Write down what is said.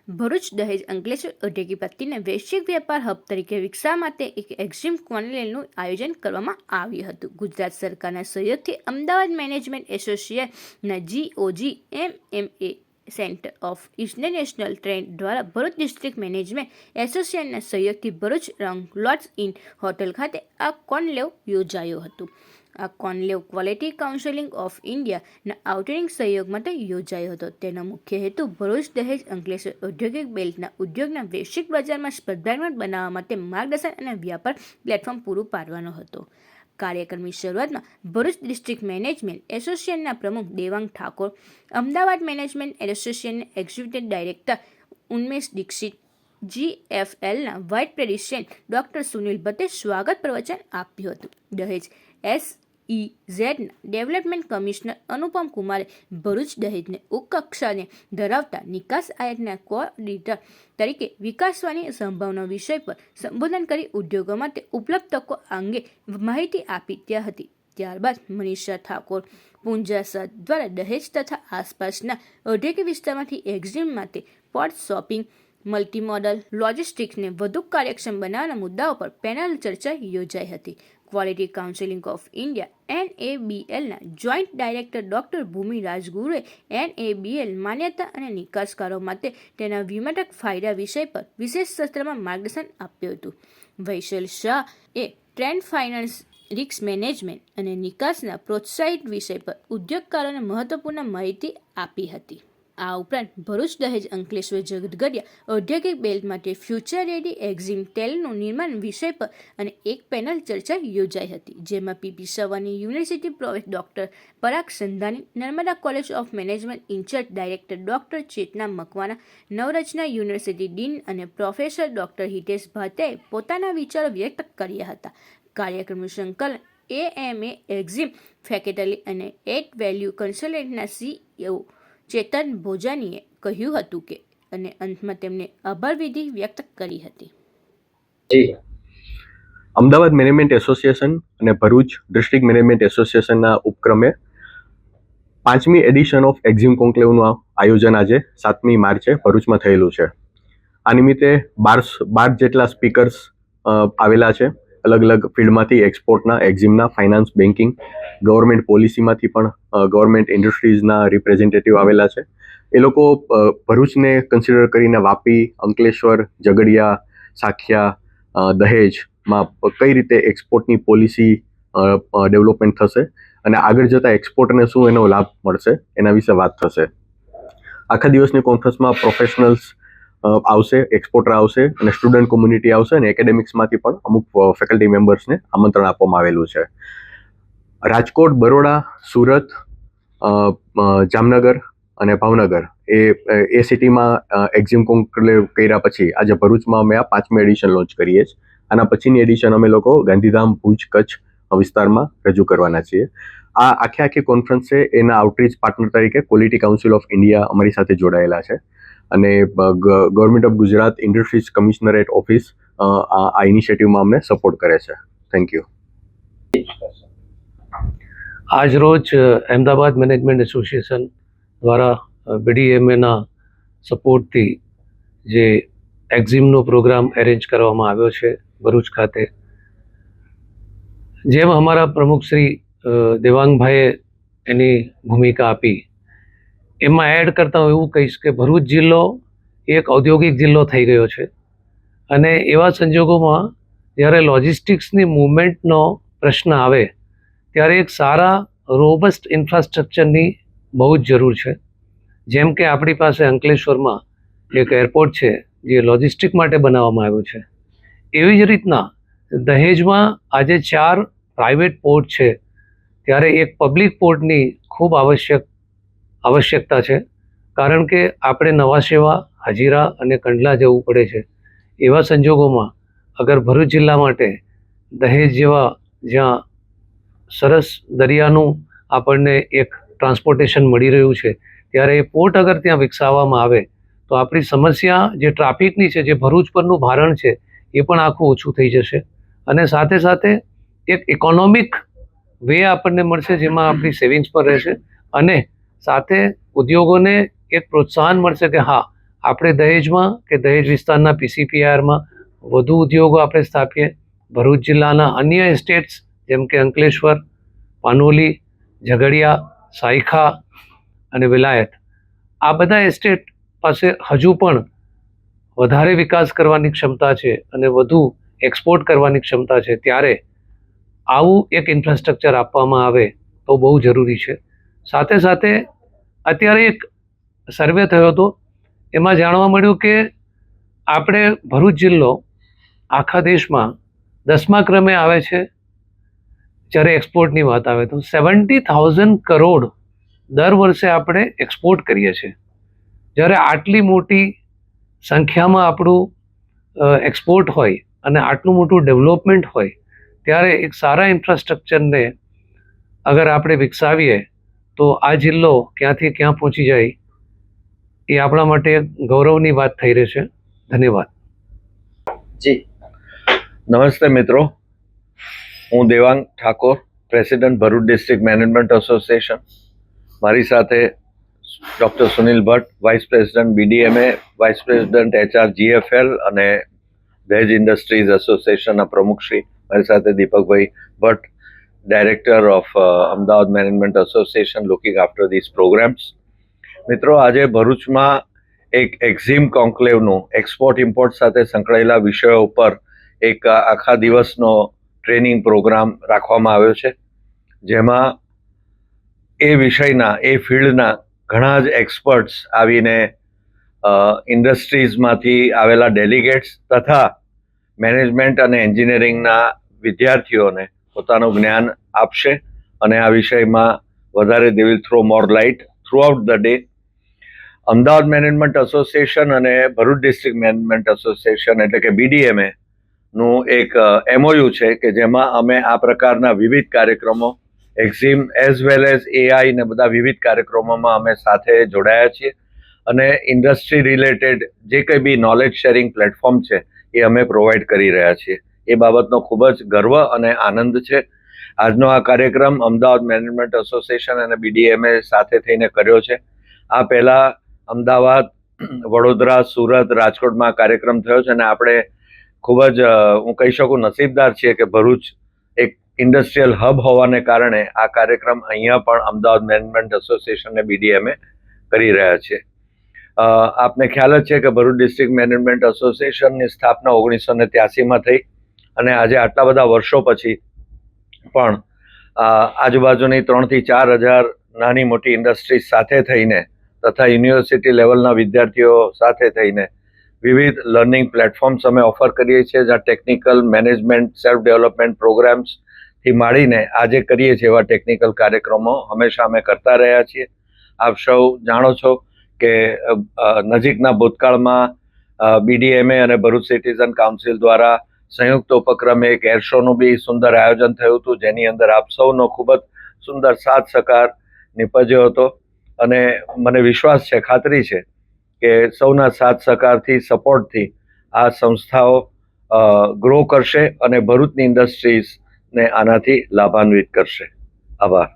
ભરૂચ દહેજ અંકલેશ્વર ઔદ્યોગિક પટ્ટીને વૈશ્વિક વેપાર હબ તરીકે વિકસાવવા માટે એક એક્ઝિમ કોન્ક્લેવનું આયોજન કરવામાં આવ્યું હતું. ગુજરાત સરકારના સહયોગથી અમદાવાદ મેનેજમેન્ટ એસોસિએશનના GOG MMA centre of international trade દ્વારા ભરૂચ ડિસ્ટ્રિક્ટ મેનેજમેન્ટ એસોસિએશનના સહયોગથી ભરૂચ લોડ્સ ઇન હોટલ ખાતે આ કોન્ક્લેવ યોજાયો હતો. આ કોન્ક્લેવ ક્વોલિટી કાઉન્સિલ ઓફ ઇન્ડિયાના આઉટરીચ સહયોગ માટે યોજાયો હતો. તેનો મુખ્ય હેતુ ભરૂચ દહેજ અંકલેશ્વર ઔદ્યોગિક બેલ્ટના ઉદ્યોગના વૈશ્વિક બજારમાં સ્પર્ધાત્મક બનાવવા માટે માર્ગદર્શન અને વ્યાપાર પ્લેટફોર્મ પૂરું પાડવાનો હતો. કાર્યક્રમની શરૂઆતમાં ભરૂચ ડિસ્ટ્રિક્ટ મેનેજમેન્ટ એસોસિએશનના પ્રમુખ દેવાંગ ઠાકોર, અમદાવાદ મેનેજમેન્ટ એસોસિએશનના એક્ઝિક્યુટિવ ડાયરેક્ટર ઉન્મેશ દીક્ષિત, GFLના વાઇસ પ્રેસિડેન્ટ ડોક્ટર સુનિલ ભટ્ટે સ્વાગત પ્રવચન આપ્યું હતું. દહેજ SEZના ડેવલપમેન્ટ કમિશનર અનુપમ કુમારે ભરૂચ દહેજને ઉચ્ચ કક્ષાને ધરાવતા નિકાસ આયાતના કોઓર્ડિનેટર તરીકે વિકાસવાની સંભાવના વિષય પર સંબોધન કરી ઉદ્યોગો માટે ઉપલબ્ધ તકો અંગે માહિતી આપી હતી. ત્યારબાદ મનીષા ઠાકોર પુંજાસા દ્વારા દહેજ તથા આસપાસના ઔદ્યોગિક વિસ્તારમાંથી એક્ઝિમ માટે પોર્ટ શોપિંગ, મલ્ટીમોડલ લોજિસ્ટિક્સને વધુ કાર્યક્ષમ બનાવવાના મુદ્દાઓ પર પેનલ ચર્ચા યોજાઈ હતી. ક્વોલિટી કાઉન્સિલ ઓફ ઇન્ડિયા NABLના જોઈન્ટ ડાયરેક્ટર ડોક્ટર ભૂમિ રાજગુરુએ NABL માન્યતા અને નિકાસકારો માટે તેના વિમાટક ફાયદા વિષય પર વિશેષ સત્રમાં માર્ગદર્શન આપ્યું હતું. વૈશલ શાહે ટ્રેન્ડ ફાઇનાન્સ, રિસ્ક મેનેજમેન્ટ અને નિકાસના પ્રોત્સાહિત વિષય પર ઉદ્યોગકારોને મહત્વપૂર્ણ માહિતી આપી હતી. આ ઉપરાંત ભરૂચ દહેજ અંકલેશ્વર જગતગરિયા ઔદ્યોગિક બેલ્ટ માટે ફ્યુચર રેડી એક્ઝિમ ટેલનું નિર્માણ વિષય પર અને એક પેનલ ચર્ચા યોજાઈ હતી, જેમાં PP Savani university professor doctor Parag Sandhani, Narmada college of management incharge director doctor Chetna Makwana, Navrachana university dean અને પ્રોફેસર ડોક્ટર હિતેશ ભાટિયાએ પોતાના વિચારો વ્યક્ત કર્યા હતા. કાર્યક્રમનું સંકલન AMA એક્ઝિમ ફેકલ્ટી અને એટ વેલ્યુ કન્સલ્ટન્ટના CEO ચેતન ભોજાનીએ કહ્યું હતું કે અને અંતમાં તેમણે આભાર વિધિ વ્યક્ત કરી હતી. અમદાવાદ મેનેજમેન્ટ એસોસિએશન અને ભરૂચ ડિસ્ટ્રિક્ટ મેનેજમેન્ટ એસોસિએશનના ઉપક્રમે 5મી એડિશન ઓફ એક્ઝિમ કોન્ક્લેવનું આયોજન આજે 7મી માર્ચે ભરૂચમાં થયેલું છે. આ નિમિત્તે 12 જેટલા સ્પીકર્સ આવેલા છે. અલગ અલગ ફિલ્ડમાંથી એક્સપોર્ટના, એક્ઝિમના, ફાઇનાન્સ, બેન્કિંગ, ગવર્મેન્ટ પોલિસીમાંથી પણ ગવર્મેન્ટ ઇન્ડસ્ટ્રીઝના રિપ્રેઝેન્ટેટિવ આવેલા છે. એ લોકો ભરૂચને કન્સિડર કરીને વાપી, અંકલેશ્વર, ઝઘડિયા, સાખિયા, દહેજમાં કઈ રીતે એક્સપોર્ટની પોલિસી ડેવલપમેન્ટ થશે અને આગળ જતાં એક્સપોર્ટને શું એનો લાભ મળશે એના વિશે વાત થશે. આખા દિવસની કોન્ફરન્સમાં પ્રોફેશનલ્સ આવશે, એક્સપોર્ટર આવશે અને સ્ટુડન્ટ કોમ્યુનિટી આવશે અને એકેડેમિક્સમાંથી પણ અમુક ફેકલ્ટી મેમ્બર્સને આમંત્રણ આપવામાં આવેલું છે. રાજકોટ, બરોડા, સુરત, જામનગર અને ભાવનગર એ સિટીમાં એક્ઝિમ કોન્ક્લેવ કર્યા પછી આજે ભરૂચમાં અમે આ 5મી એડિશન લોન્ચ કરીએ છીએ. આના પછીની એડિશન અમે લોકો ગાંધીધામ, ભુજ, કચ્છ વિસ્તારમાં રજૂ કરવાના છીએ. આ આખી કોન્ફરન્સ છે એના આઉટરીચ પાર્ટનર તરીકે ક્વોલિટી કાઉન્સિલ ઓફ ઇન્ડિયા અમારી સાથે જોડાયેલા છે અને government of Gujarat industries commissionerate office આ ઇનિશિયેટિવમાં અમને સપોર્ટ કરે છે. Thank you. આજ રોજ અમદાવાદ મેનેજમેન્ટ એસોસિએશન દ્વારા BDMAના સપોર્ટથી જે એક્ઝિમનો પ્રોગ્રામ એરેન્જ કરવામાં આવ્યો છે ભરૂચ ખાતે. જેમ અમારા પ્રમુખ શ્રી દેવાંગભાઈએ એની ભૂમિકા આપી, એમાં એડ કરતા હું એવું કહીશ કે ભરૂચ જિલ્લો એક ઔદ્યોગિક જિલ્લો થઈ ગયો છે અને એવા સંજોગોમાં જ્યારે લોજિસ્ટિક્સની મૂવમેન્ટનો પ્રશ્ન આવે ત્યારે એક સારા રોબસ્ટ ઇન્ફ્રાસ્ટ્રક્ચરની બહુ જ જરૂર છે. જેમ કે આપણી પાસે અંકલેશ્વરમાં એક એરપોર્ટ છે જે લોજિસ્ટિક માટે બનાવવામાં આવ્યું છે. એવી જ રીતના દહેજમાં આજે 4 પ્રાઇવેટ પોર્ટ છે, ત્યારે એક પબ્લિક પોર્ટની ખૂબ આવશ્યકતા છે. કારણ કે આપણે નવા સેવા, હજીરા અને કંડલા જવું પડે છે. એવા સંજોગોમાં અગર ભરૂચ જિલ્લા માટે દહેજ જેવા જ્યાં સરસ દરિયાનું આપણને એક ટ્રાન્સપોર્ટેશન મળી રહ્યું છે, ત્યારે એ પોર્ટ અગર ત્યાં વિકસાવવામાં આવે તો આપણી સમસ્યા જે ટ્રાફિકની છે, જે ભરૂચ પરનું ભારણ છે, એ પણ આખું ઓછું થઈ જશે અને સાથે સાથે એક ઇકોનોમિક વે આપણને મળશે જેમાં આપણી સેવિંગ્સ પર રહેશે અને સાથે ઉદ્યોગોને એક પ્રોત્સાહન મળશે કે હા, આપણે દહેજમાં કે દહેજ વિસ્તારના PCPRમાં વધુ ઉદ્યોગો આપણે સ્થાપીએ. ભરૂચ જિલ્લાના અન્ય એસ્ટેટ્સ જેમ કે અંકલેશ્વર, પાનોલી, ઝઘડિયા, સાયખા અને વિલાયત, આ બધા એસ્ટેટ પાસે હજુ પણ વધારે વિકાસ કરવાની ક્ષમતા છે અને વધુ એક્સપોર્ટ કરવાની ક્ષમતા છે. ત્યારે આવું એક ઇન્ફ્રાસ્ટ્રક્ચર આપવામાં આવે તો બહુ જરૂરી છે. સાથે સાથે અત્યારે એક સર્વે થયો હતો, એમાં જાણવા મળ્યું કે આપણે ભરૂચ જિલ્લો આખા દેશમાં 10મા ક્રમે આવે છે જ્યારે એક્સપોર્ટની વાત આવે તો. 70,000 કરોડ દર વર્ષે આપણે એક્સપોર્ટ કરીએ છીએ. જ્યારે આટલી મોટી સંખ્યામાં આપણું એક્સપોર્ટ હોય અને આટલું મોટું ડેવલપમેન્ટ હોય, ત્યારે એક સારા ઇન્ફ્રાસ્ટ્રક્ચરને અગર આપણે વિકસાવીએ તો આ જિલ્લો ક્યાંથી ક્યાં પહોંચી જાય એ આપણા માટે ગૌરવની વાત થઈ રહી છે. ધન્યવાદ. જી નમસ્તે મિત્રો, હું Devang Thakor, president Bharuch district management association. મારી સાથે doctor Sunil Bhatt, vice president BDMA, vice president HR GFL અને દહેજ ઇન્ડસ્ટ્રીઝ એસોસિએશનના પ્રમુખશ્રી, મારી સાથે દીપકભાઈ Bhatt, director of Ahmedabad management association looking after this programs. મિત્રો, આજે ભરૂચમાં એક એક્ઝિમ કોન્ક્લેવનું એક્સપોર્ટ ઇમ્પોર્ટ સાથે સંકળાયેલા વિષયો ઉપર એક આખા દિવસનો ટ્રેનિંગ પ્રોગ્રામ રાખવામાં આવ્યો છે, જેમાં એ વિષયના, એ ફિલ્ડના ઘણા જ એક્સપર્ટ્સ આવીને ઇન્ડસ્ટ્રીઝમાંથી આવેલા ડેલિગેટ્સ તથા મેનેજમેન્ટ અને એન્જિનિયરિંગના વિદ્યાર્થીઓને પોતાનું જ્ઞાન આપશે અને આ વિષયમાં વધારે they will throw more light throughout the day. Ahmedabad management association અને ભરૂચ ડિસ્ટ્રિક્ટ મેનેજમેન્ટ એસોસિએશન એટલે કે BDMA નું એક MOU છે કે જેમાં અમે આ પ્રકારના વિવિધ કાર્યક્રમો, એક્ઝિમ એઝ વેલ એઝ AI ને બધા વિવિધ કાર્યક્રમોમાં અમે સાથે જોડાયા છીએ અને ઇન્ડસ્ટ્રી રિલેટેડ જે કંઈ બી નોલેજ શેરિંગ પ્લેટફોર્મ છે એ અમે પ્રોવાઈડ કરી રહ્યા છીએ. એ બાબતનો ખૂબ જ ગર્વ અને આનંદ છે. આજનો આ કાર્યક્રમ અમદાવાદ મેનેજમેન્ટ એસોસિએશન અને BDMA સાથે થઈને કર્યો છે. આ પહેલાં અમદાવાદ, વડોદરા, સુરત, રાજકોટમાં કાર્યક્રમ થયો છે અને આપણે ખૂબ જ હું કહી શકું નસીબદાર છીએ કે ભરૂચ એક ઇન્ડસ્ટ્રીયલ હબ હોવાને કારણે આ કાર્યક્રમ અહીંયા પણ અમદાવાદ મેનેજમેન્ટ એસોસિએશન અને BDMA કરી રહ્યા છે. આપને ખ્યાલ જ છે કે ભરૂચ ડિસ્ટ્રિક્ટ મેનેજમેન્ટ એસોસિએશનની સ્થાપના 1983માં થઈ અને આજે આટલા બધા વર્ષો પછી પણ આજુબાજુની 3,000 થી 4,000 નાની મોટી ઇન્ડસ્ટ્રીઝ સાથે થઈને તથા યુનિવર્સિટી લેવલના વિદ્યાર્થીઓ સાથે થઈને વિવિધ લર્નિંગ પ્લેટફોર્મ્સ અમે ઓફર કરીએ છીએ, જ્યાં ટેકનિકલ મેનેજમેન્ટ, સેલ્ફ ડેવલપમેન્ટ પ્રોગ્રામ્સથી માંડીને આજે કરીએ છીએ એવા ટેકનિકલ કાર્યક્રમો હંમેશા અમે કરતા રહ્યા છીએ. આપ સૌ જાણો છો કે નજીકના ભૂતકાળમાં BDMA અને ભરૂચ સિટીઝન કાઉન્સિલ દ્વારા સંયુક્ત ઉપક્રમે એક એર શોનું બી સુંદર આયોજન થયું હતું, જેની અંદર આપ સૌનો ખૂબ જ સુંદર સાથ સહકાર નીપજ્યો હતો અને મને વિશ્વાસ છે, ખાતરી છે કે સૌના સાથ સહકારથી, સપોર્ટથી આ સંસ્થાઓ ગ્રો કરશે અને ભરૂચની ઇન્ડસ્ટ્રીઝને આનાથી લાભાન્વિત કરશે. આભાર.